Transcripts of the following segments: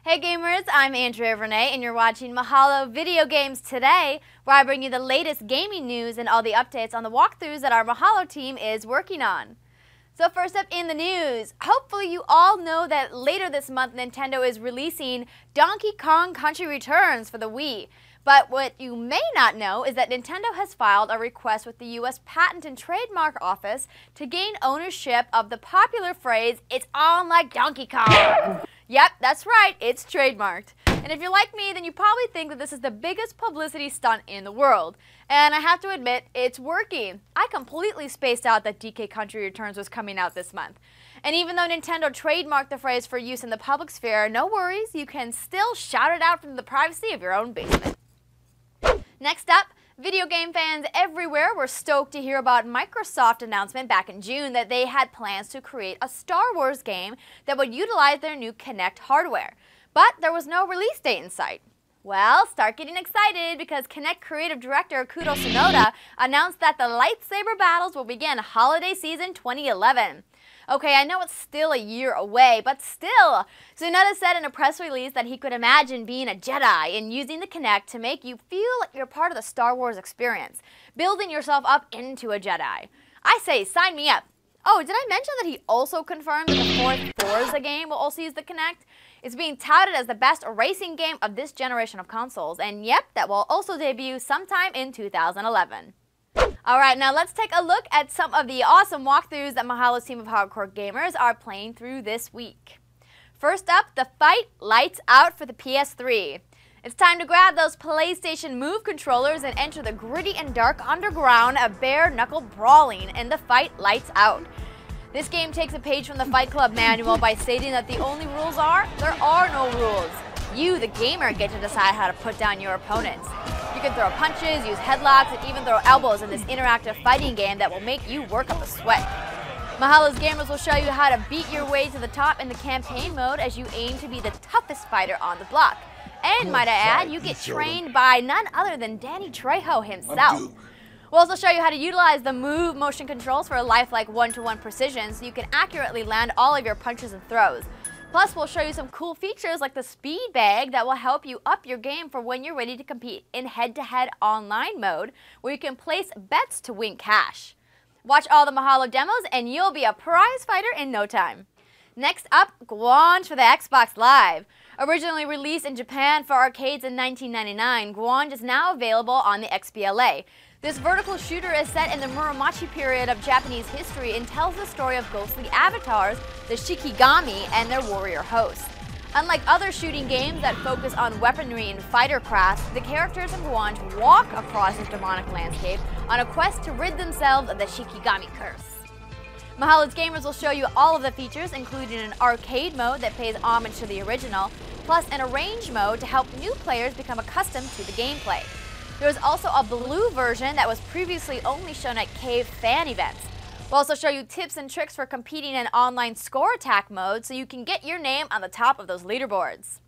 Hey gamers, I'm Andrea Renee and you're watching Mahalo Video Games Today, where I bring you the latest gaming news and all the updates on the walkthroughs that our Mahalo team is working on. So first up in the news, hopefully you all know that later this month Nintendo is releasing Donkey Kong Country Returns for the Wii. But what you may not know is that Nintendo has filed a request with the U.S. Patent and Trademark Office to gain ownership of the popular phrase, "It's on like Donkey Kong." Yep, that's right, it's trademarked. And if you're like me, then you probably think that this is the biggest publicity stunt in the world. And I have to admit, it's working. I completely spaced out that DK Country Returns was coming out this month. And even though Nintendo trademarked the phrase for use in the public sphere, no worries, you can still shout it out from the privacy of your own basement. Next up, video game fans everywhere were stoked to hear about Microsoft's announcement back in June that they had plans to create a Star Wars game that would utilize their new Kinect hardware. But there was no release date in sight. Well, start getting excited because Kinect creative director Kudo Tsunoda announced that the lightsaber battles will begin holiday season 2011. Okay, I know it's still a year away, but still! Tsunoda said in a press release that he could imagine being a Jedi and using the Kinect to make you feel like you're part of the Star Wars experience, building yourself up into a Jedi. I say, sign me up. Oh, did I mention that he also confirmed that the fourth Forza game will also use the Kinect? It's being touted as the best racing game of this generation of consoles, and yep, that will also debut sometime in 2011. Alright, now let's take a look at some of the awesome walkthroughs that Mahalo's team of hardcore gamers are playing through this week. First up, the fight lights out for the PS3. It's time to grab those PlayStation Move controllers and enter the gritty and dark underground of bare-knuckle brawling in the fight lights out. This game takes a page from the Fight Club manual by stating that the only rules are, there are no rules. You, the gamer, get to decide how to put down your opponents. You can throw punches, use headlocks, and even throw elbows in this interactive fighting game that will make you work up a sweat. Mahalo's gamers will show you how to beat your way to the top in the campaign mode as you aim to be the toughest fighter on the block. And might I add, you get trained by none other than Danny Trejo himself. We'll also show you how to utilize the Move motion controls for a lifelike one-to-one precision so you can accurately land all of your punches and throws. Plus, we'll show you some cool features like the speed bag that will help you up your game for when you're ready to compete in head-to-head online mode, where you can place bets to win cash. Watch all the Mahalo demos and you'll be a prize fighter in no time. Next up, Guwange for the Xbox Live. Originally released in Japan for arcades in 1999, Guwange is now available on the XBLA. This vertical shooter is set in the Muromachi period of Japanese history and tells the story of ghostly avatars, the Shikigami, and their warrior hosts. Unlike other shooting games that focus on weaponry and fighter crafts, the characters in Guwange walk across this demonic landscape on a quest to rid themselves of the Shikigami curse. Mahalo's gamers will show you all of the features, including an arcade mode that pays homage to the original, plus an arrange mode to help new players become accustomed to the gameplay. There is also a blue version that was previously only shown at cave fan events. We'll also show you tips and tricks for competing in online score attack mode so you can get your name on the top of those leaderboards.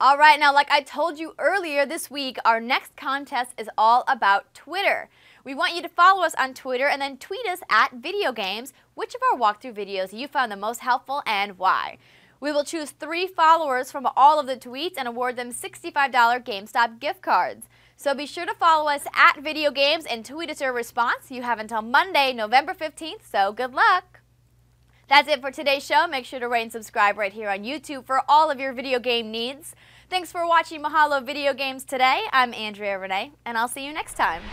Alright, now like I told you earlier this week, our next contest is all about Twitter. We want you to follow us on Twitter and then tweet us at VideoGames which of our walkthrough videos you found the most helpful and why. We will choose 3 followers from all of the tweets and award them $65 GameStop gift cards. So be sure to follow us at VideoGames and tweet us your response. You have until Monday, November 15th, so good luck! That's it for today's show. Make sure to rate and subscribe right here on YouTube for all of your video game needs. Thanks for watching Mahalo Video Games Today. I'm Andrea Renee, and I'll see you next time.